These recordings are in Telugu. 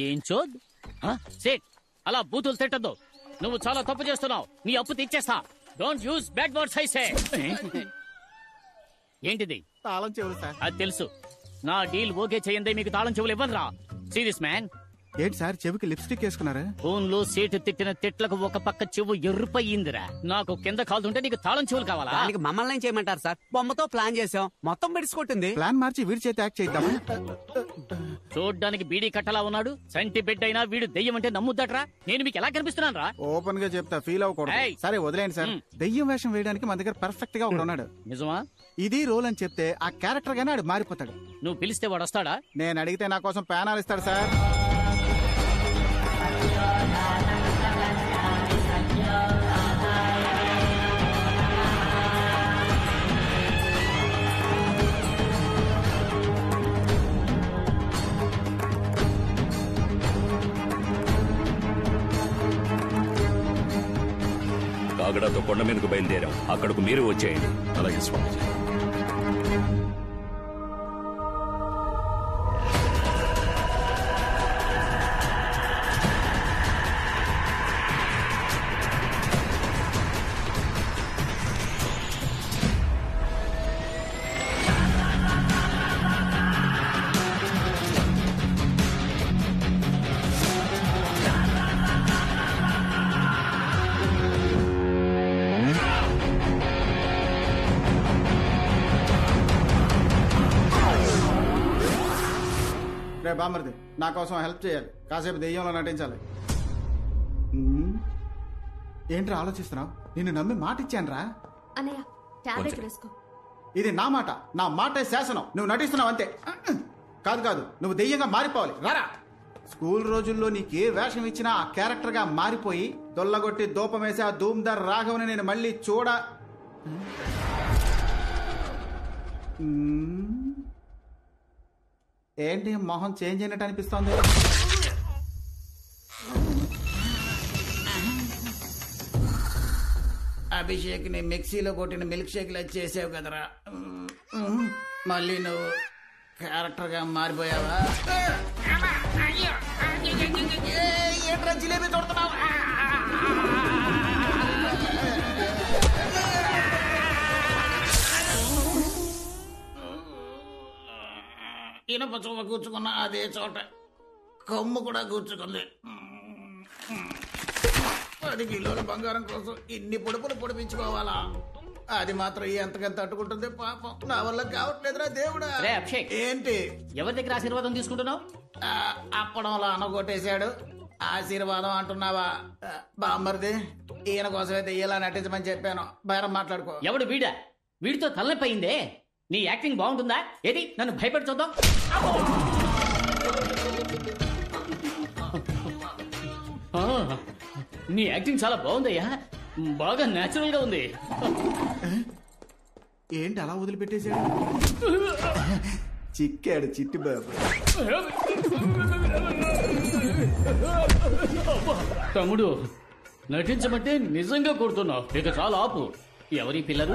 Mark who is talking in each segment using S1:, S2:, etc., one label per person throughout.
S1: ఏం చోద్ సేట్ అలా బూతులు తిట్టద్దు. నువ్వు చాలా తప్పు చేస్తున్నావు. నీ అప్పు తీర్చేస్తా. Don't use bad words I say. ఏంటిది?
S2: తాళం చెవులు సార్.
S1: అది తెలుసు. నా డీల్ ఓకే చేయందే మీకు తాళం చెవులు ఇవ్వనురా. Serious man.
S2: ఏంటి సార్ చెవికి లిప్స్టిక్ వేసుకున్నారా?
S1: ఫోన్ లో సీటు తిట్టిన తిట్లకు ఒక పక్క చెవు ఎర్రుపయ్యిందిరా. నాకు కింద కాలుతుంటే నీకు తాళం చెవులు కావాలా?
S3: దానికి మమ్మల్ని ఏం చేయమంటారు సార్? బొమ్మతో ప్లాన్ చేసాం, మొత్తం బిడిసికొట్టింది.
S2: ప్లాన్ మార్చి వీడి చేతి యాక్ట్ చేద్దామా?
S1: చూడ్డానికి బీడీ కట్టలా ఉన్నాడు. సంటి బిడ్డ అయినా వీడు దెయ్యం అంటే నమ్ముద్దట్రా. నేను మీకు ఎలా కనిపిస్తున్నాను రా?
S2: ఓపెన్ గా చెప్తా, ఫీల్ అవ్వకూడదు. సరే వదిలేండి సార్. దెయ్యం వేషం వేయడానికి మన దగ్గర పర్ఫెక్ట్ గా ఉన్నాడు.
S1: నిజమా?
S2: ఇది రోల్ అని చెప్తే ఆ క్యారెక్టర్ గానే ఆడు మారిపోతాడు.
S1: నువ్వు పిలిస్తే వాడు వస్తాడా?
S2: నేను అడిగితే నా కోసం ప్యానాలు ఇస్తాడు సార్.
S4: కాగడాతో కొండ మీదకు బయలుదేరాం. అక్కడకు మీరు వచ్చేయండి.
S5: అలాగే స్వామి.
S2: రే బామర్ది, నా కోసం హెల్ప్ చేయాలి. కాసేపు దెయ్యంలో నటించాలి. ఏంట్రా ఆలోచిస్తున్నావు? నిన్ను నమ్మి మాట ఇచ్చాను రా.
S6: అన్నయ్య టాబ్లెట్ వేసుకో.
S2: ఇది నా మాట, నా మాటే శాసనం. నువ్వు నటిస్తున్నావు అంతే. కాదు కాదు, నువ్వు దెయ్యంగా మారిపోవాలి. రారా. స్కూల్ రోజుల్లో నీకు ఏ వేషం ఇచ్చినా ఆ క్యారెక్టర్ గా మారిపోయి దొల్లగొట్టి దూపమేసి ఆ ధూమ్దార్ రాఘవని నేను మళ్ళీ ఏంటి మొహం చేంజ్ అయినట్టు అనిపిస్తోంది?
S7: అభిషేక్ ని మిక్సీలో కొట్టిన మిల్క్ షేక్ లా చేసావు కదరా. మళ్ళీ నువ్వు క్యారెక్టర్ గా మారిపోయావా? ఏంట్రా జిలేబీ తోడుతున్నావు? ఇనప చోమ కూర్చుకున్న అదే చోట కొమ్ము కూడా కూర్చుకుంది. 10 కిలోల బంగారం కోసం ఇన్ని పొడుపులు పొడిపించుకోవాలా? అది మాత్రం ఎంతకంత తట్టుకుంటుంది పాపం. నా వల్ల కావట్లేదురా దేవుడా. ఏంటి
S1: ఎవరి దగ్గర ఆశీర్వాదం తీసుకుంటున్నావు?
S7: అప్పడంలో అనగొట్టేశాడు. ఆశీర్వాదం అంటున్నావా? బామ్మర్ది, ఈయన కోసమైతే ఇలా నటించమని చెప్పాను. బేరం మాట్లాడుకో.
S1: ఎవడు వీడా? వీడితో తలనొప్పయిందే. నీ యాక్టింగ్ బాగుంటుందా? ఏది నన్ను భయపెట్టి చూద్దాం. నీ యాక్టింగ్ చాలా బాగుందయ్యా. బాగా నేచురల్ గా ఉంది.
S2: ఏంటి అలా వదిలిపెట్టేశాడు? చిక్కాడు చిట్టి బాబు.
S1: తమ్ముడు, నటించమంటే నిజంగా కొడుతున్నావు. ఇక చాలా ఆపు. ఎవరి పిల్లలు?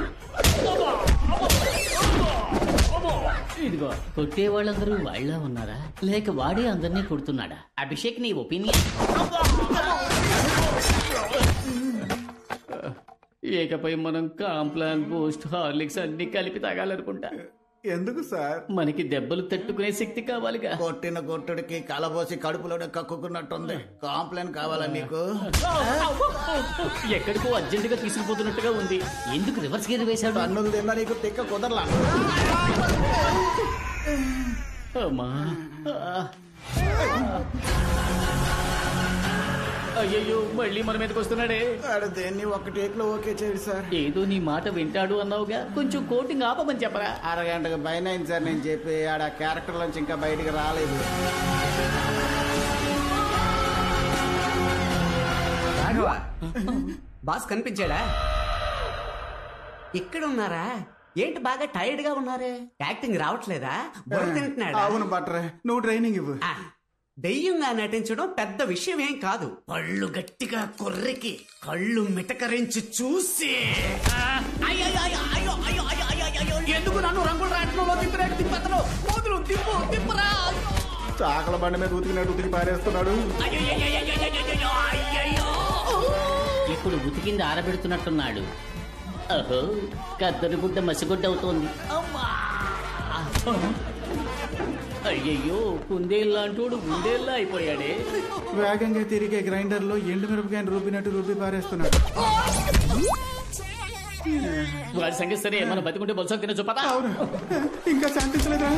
S1: ఇదిగో, కొట్టే వాళ్ళందరూ వాళ్ళ ఉన్నారా లేక వాడే అందరినీ కొడుతున్నాడా? అభిషేక్, నీ ఒపీనియన్? ఏకపై మనం కాంప్లాన్, బూస్ట్, హార్లిక్స్ అన్ని కలిపి తాగాలనుకుంటా.
S2: ఎందుకు సార్?
S1: మనకి దెబ్బలు తట్టుకునే శక్తి కావాలిగా.
S7: కొట్టిన కొట్టుడికి కలబోసి కడుపులోనే కక్కుకున్నట్టుంది. కాంప్లైంట్ కావాలా మీకు?
S1: ఎక్కడికో అర్జెంట్ గా తీసుకుపోతున్నట్టుగా ఉంది. ఎందుకు రివర్స్ గేర్ వేశాడు?
S7: అన్నులు తిన్నా నీకు తిక్క కుదరలా.
S1: అమ్మా, అయ్యయ్యో, మళ్ళీ మన మీదకి వస్తున్నాడే.
S7: దేన్ని ఒక టేక్ లో ఓకే చేయడు సార్.
S1: ఏదో నీ మాట వింటాడు అన్నావుగా, కొంచెం కోటింగ్ ఆపమని చెప్పరా.
S7: అరగంటకు పైన అయింది సార్ నేను చెప్పి. ఆడ క్యారెక్టర్ నుంచి ఇంకా బయటికి రాలేదు.
S3: బాస్ కనిపించాడా? ఇక్కడ ఉన్నారా? ఏంటి బాగా టైర్డ్ గా ఉన్నారే? యాక్టింగ్ రావట్లేదా? బుర్ర తింటున్నాడా?
S2: అవును బట్రే, నువ్వు ట్రైనింగ్ ఇవ్వు.
S3: దెయ్యంగా నటించడం పెద్ద విషయం ఏం కాదు. పళ్ళు గట్టిగా కొర్రికి కళ్ళు మిటకరించి చూసి ఎందుకు నన్ను రంగుల రాట్నంలో తిప్పినట్టు తిప్పతను మొదలు తిప్పురా.
S2: చాకల బండి మీద ఉతికినట్టు ఉతికి పారేస్తున్నాడు.
S1: ఇప్పుడు ఉతికింది ఆరబెడుతున్నట్టున్నాడు. అహో, కద్దరు గుడ్డ మసిగుడ్డ అవుతోంది. అయ్యయ్యో, కుందేళ్ళంటోడు గుండేళ్ళ అయిపోయాడే.
S2: వేగంగా తిరిగే గ్రైండర్ లో ఎండు మిరపకాయలు రుబ్బినట్టు రుబ్బి పారేస్తున్నాడు.
S1: వాడి సంగతి సరే, మనం బతికుంటే బొలసం తినచ్చు పదా.
S2: అవును, ఇంకా శాంతించలేదా?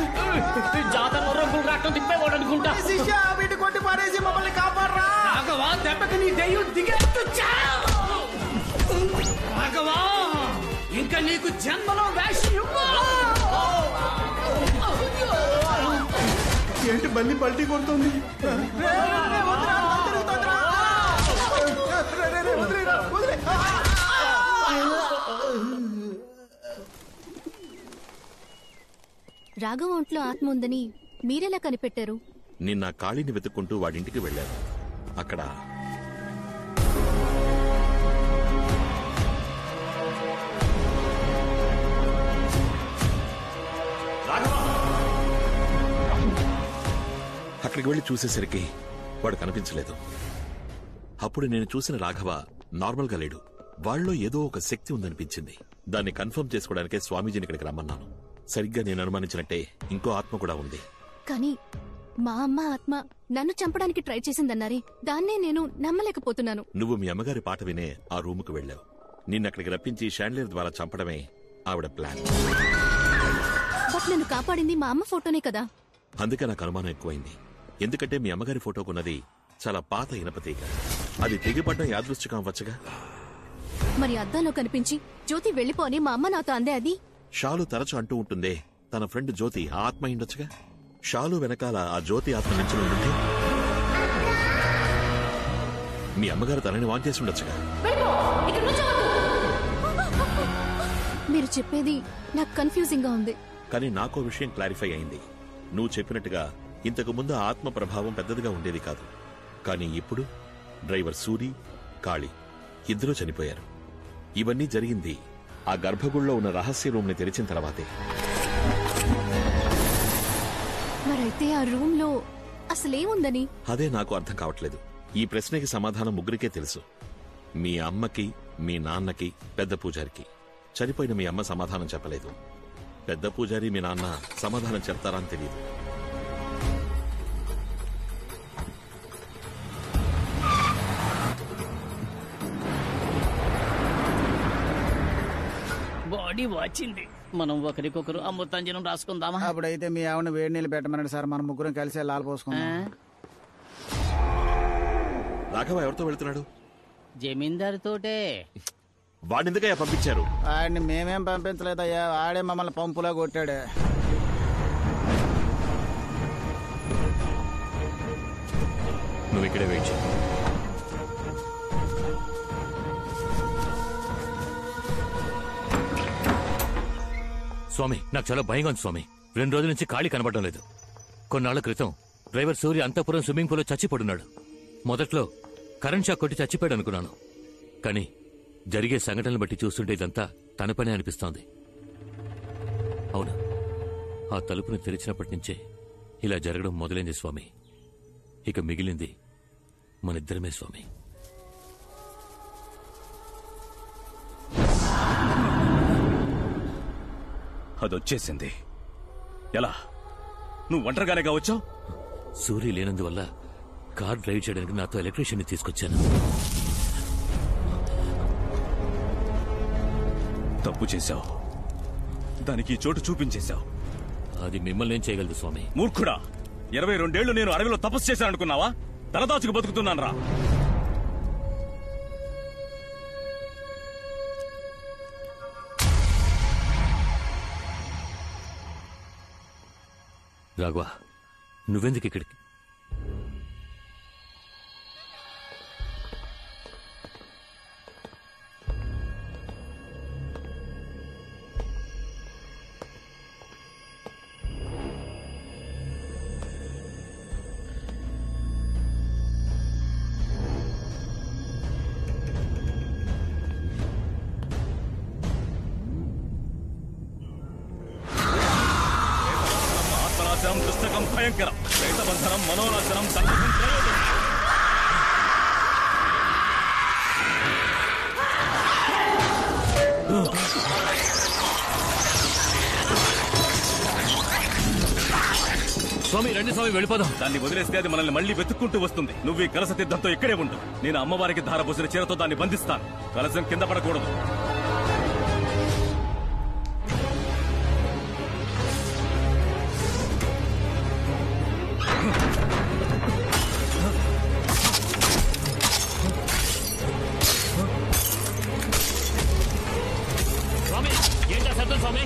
S1: జాతరలో రంగులు రావటం తిప్పేవాడు అనుకుంటా.
S2: వీటి కొట్టి పారేసి మమ్మల్ని కాపాడరా.
S3: దెబ్బకి నీ దెయ్యం దిగేట్టు చావు. రాఘవా, ఇంకా నీకు జన్మలో వేషం ఇవ్వను.
S2: ఏంటి బల్లి పల్టీ కొడుతుంది?
S6: రాఘవ ఒంట్లో ఆత్మ ఉందని మీరెలా కనిపెట్టారు?
S5: నిన్న కాళీని వెతుక్కుంటూ వాడింటికి వెళ్ళాను. అక్కడ అక్కడికి వెళ్లి చూసేసరికి వాడు కనిపించలేదు. అప్పుడు నేను చూసిన రాఘవ నార్మల్ గా లేడు. వాళ్ళలో ఏదో ఒక శక్తి ఉందనిపించింది. దాన్ని కన్ఫర్మ్ చేసుకోవడానికే స్వామీజీని ఇక్కడికి రమ్మన్నాను. సరిగ్గా నేను అనుమానించినట్టే ఇంకో ఆత్మ కూడా ఉంది.
S6: కానీ మా అమ్మ ఆత్మ నన్ను చంపడానికి ట్రై చేసిందన్నారే, దాన్నే నేను నమ్మలేకపోతున్నాను.
S5: నువ్వు మీ అమ్మగారి పాట వినే ఆ రూముకు వెళ్ళావు. నిన్నక్కడికి రప్పించి షాండ్లియర్ ద్వారా చంపడమే ఆవిడ ప్లాన్.
S6: బట్ నన్ను కాపాడింది మా అమ్మ ఫోటోనే కదా.
S5: అందుకే నాకు అనుమానం ఎక్కువైంది. ఎందుకంటే మీ అమ్మగారి ఫోటోకున్నది చాలా పాత ఇనపతీగ. అది తెగిపడ్డం యాదృశ్చికం అవ్వచ్చుగా.
S6: మరి అద్దంలో కనిపించి జ్యోతి వెళ్ళిపో అని మా అమ్మ నాతో అందే. అది
S5: షాలు తరచు అంటూ ఉంటుందే, తన ఫ్రెండ్ జ్యోతి ఆ ఆత్మ అయిండొచ్చుగా. షాలు వెనకాల ఆ జ్యోతి ఆత్మ నుంచి ఉంటే మీ అమ్మగారు తనని వాన్ చేసి ఉండొచ్చుగా.
S6: మీరు చెప్పేది నాకు కన్ఫ్యూజింగ్ గా ఉంది.
S5: కానీ నాకో విషయం క్లారిఫై అయింది. నువ్వు చెప్పినట్టుగా ఇంతకు ముందు ఆత్మ ప్రభావం పెద్దదిగా ఉండేది కాదు. కానీ ఇప్పుడు డ్రైవర్ సూరి, కాళీ ఇద్దరూ చనిపోయారు. ఇవన్నీ జరిగింది ఆ గర్భగుడిలో ఉన్న రహస్య రూమ్ ని తెరిచిన తర్వాతే.
S6: మరైతే ఆ రూమ్ లో అసలేముందని?
S5: అదే నాకు అర్థం కావట్లేదు. ఈ ప్రశ్నకి సమాధానం ముగ్గురికే తెలుసు. మీ అమ్మకి, మీ నాన్నకి, పెద్ద పూజారికి. చనిపోయిన మీ అమ్మ సమాధానం చెప్పలేదు. పెద్ద పూజారి మీ నాన్న సమాధానం చెప్తారా అని తెలియదు.
S1: బాడీ వచ్చింది. మనం ఒకరికొకరు అమృతాంజనం రాసుకుందామా?
S7: అప్పుడైతే మీ ఆవిడ వేడి నీళ్ళు పెట్టమన్నాడు సార్. మనం ముగ్గురం కలిసి లాల్ పోసుకుందాం.
S5: రాఘవ ఎవరితో వెళ్తున్నాడు?
S1: జమీందారు తోటే.
S5: వాడినిందుకయ్యా పంపించారు?
S7: ఆడిని మేమేం పంపించలేదయ్యా, ఆడే మమ్మల్ని పంపులా కొట్టాడు.
S4: నువ్వు ఇక్కడే వెయిట్ చేయి. స్వామి, నాకు చాలా భయంగా ఉంది స్వామి. 2 రోజుల నుంచి ఖాళీ కనబడడం లేదు. కొన్నాళ్ల క్రితం డ్రైవర్ సూర్య అంతఃపురం స్విమ్మింగ్ పూల్లో చచ్చిపడున్నాడు. మొదట్లో కరెంట్ షాక్ కొట్టి చచ్చిపోయాడు అనుకున్నాను. కానీ జరిగే సంఘటనలు బట్టి చూస్తుంటే ఇదంతా తన పనే అనిపిస్తోంది. అవును, ఆ తలుపును తెరిచినప్పటి నుంచే ఇలా జరగడం మొదలైంది స్వామి. ఇక మిగిలింది మనిద్దరమే స్వామి. అదొచ్చేసింది. ఎలా? నువ్వు ఒంటరిగానే వచ్చావు?
S8: సూర్య లేనందువల్ల కార్ డ్రైవ్ చేయడానికి నాతో ఎలక్ట్రీషియన్ తీసుకొచ్చాను.
S4: తప్పు చేశావు. దానికి చోటు చూపించేశావు.
S8: అది మిమ్మల్ని ఏం చేయగలదు స్వామి?
S4: మూర్ఖుడా! 22 ఏళ్లు నేను అడవిలో తపస్సు చేశాననుకున్నావా? తలదాచుకు బతుకుతున్నాను రా.
S8: రాఘవ, నువ్వెందుకు ఇక్కడికి?
S4: పుస్తకం భయంకరం, ప్రేతబంధనం
S9: మనోనాశనం దండకం ప్రయోజనం.
S8: స్వామి రండి స్వామి వెళ్ళిపోదాం.
S9: దాన్ని వదిలేస్తే అది మనల్ని మళ్ళీ వెతుక్కుంటూ వస్తుంది. నువ్వు ఈ కలస తీర్థంతో ఇక్కడే ఉండు. నేను అమ్మవారికి ధారపోసిన చీరతో దాన్ని బంధిస్తాను. కలసం కింద పడకూడదు.
S8: స్వామి ఏంటా శబ్దం స్వామి?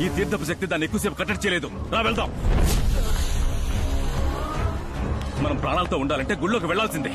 S9: ఈ తీర్థపు శక్తి దాన్ని ఎక్కువసేపు కట్టడి చేయలేదు. రా వెళ్దాం. మనం ప్రాణాలతో ఉండాలంటే గుళ్ళోకి వెళ్లాల్సిందే.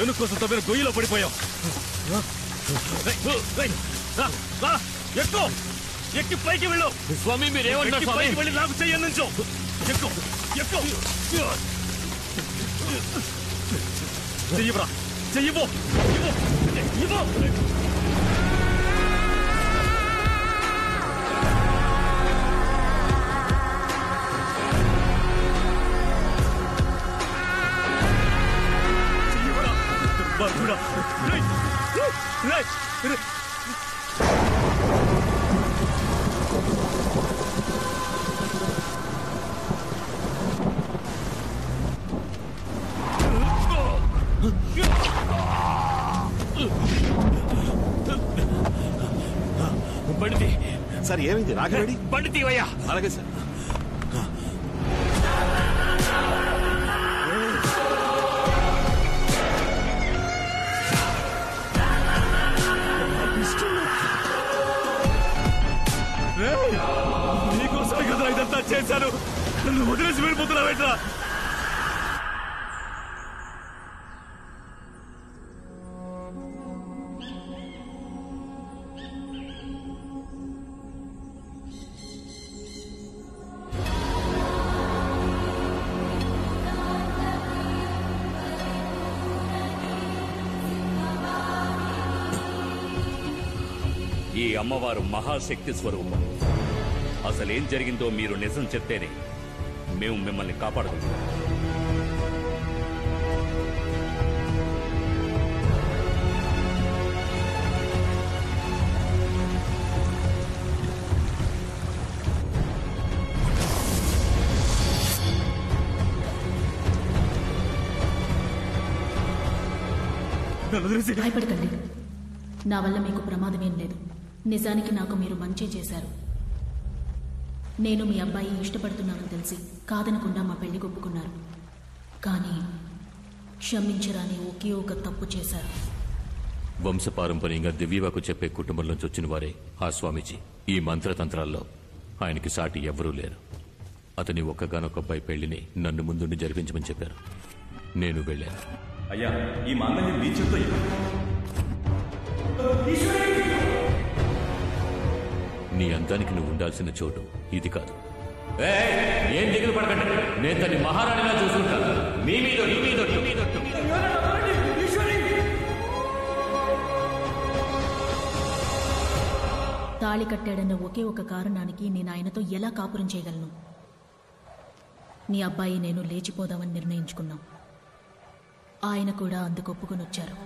S9: ఏను కోసం తవ్విన గొయ్యిలో పడిపోయాం. ఎక్కువ ఎక్కి పైకి వెళ్ళు.
S8: స్వామి మీరేమన్నారు స్వామి?
S9: పైకి వెళ్ళి నాకు చెయ్యనుంచు. ఎక్కువ ఎక్కువ చెయ్యరా, చెయ్యబో ఇవ్వు.
S8: బండి
S5: సార్ ఏమైంది? రాఘవేడి
S8: బండి తీవయ్యా.
S5: అలాగే సార్.
S9: నీకోసమే కదా ఇదంతా చేశాను. నన్ను వదిలేసి వెళ్ళిపోతున్నావేట్రా?
S10: ఈ అమ్మవారు మహాశక్తి స్వరూపం. అసలేం జరిగిందో మీరు నిజం చెప్తేనే మేము మిమ్మల్ని కాపాడగలుగుతాం.
S11: భయపడకండి. నా వల్ల మీకు ప్రమాదమేం లేదు. నిజానికి నాకు మీరు మంచి చేశారు. నేను మీ అబ్బాయి ఇష్టపడుతున్నానని తెలిసి కాదనకుండా మా పెళ్లి ఒప్పుకున్నారు. కానీ క్షమించరాని ఒకే ఒక తప్పు చేశారు.
S4: వంశపారంపర్యంగా దివ్యవాకు చెప్పే కుటుంబంలోంచి వచ్చిన వారే ఆ స్వామీజీ. ఈ మంత్రతంత్రాల్లో ఆయనకి సాటి ఎవ్వరూ లేరు. అతని ఒక్కగానొక్క అబ్బాయి పెళ్లిని నన్ను ముందుండి జరిపించమని చెప్పారు. నేను వెళ్ళాను.
S9: అయ్యా, ఈ మాంగళ్యం మీ చేత్తో
S4: నీ అందానికి నువ్వు ఉండాల్సిన చోటు ఇది కాదు. ఏం దిగులు పడకండి, నేను తన్ని మహారాణిలా చూసుకుంటాను. మీ మీద
S11: తాళి కట్టాడన్న ఒకే ఒక కారణానికి నేను ఆయనతో ఎలా కాపురం చేయగలను? నీ అబ్బాయి నేను లేచిపోదామని నిర్ణయించుకున్నాం. ఆయన కూడా అందుకు ఒప్పుకొని వచ్చారు.